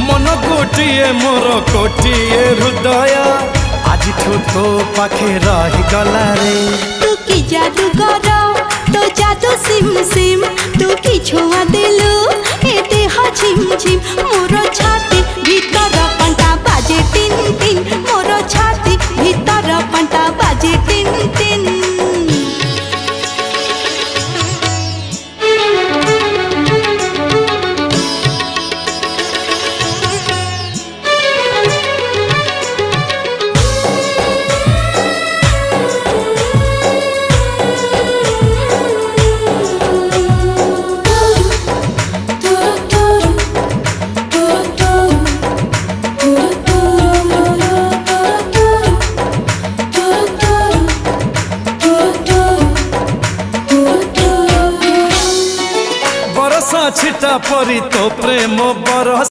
मन गोटिए मोर कोटिए हृदय आज तो पाखे रही गला रे। तू की जादू कर तो जादू सिम सिम तू की छुआ दिलु ए देह झिम झिम मोर छाती भीतर पंटा बाजे टिन टिन मोर छाती भीतर पंटा बाजे टिन टिन। छिटा परी तो प्रेम बरस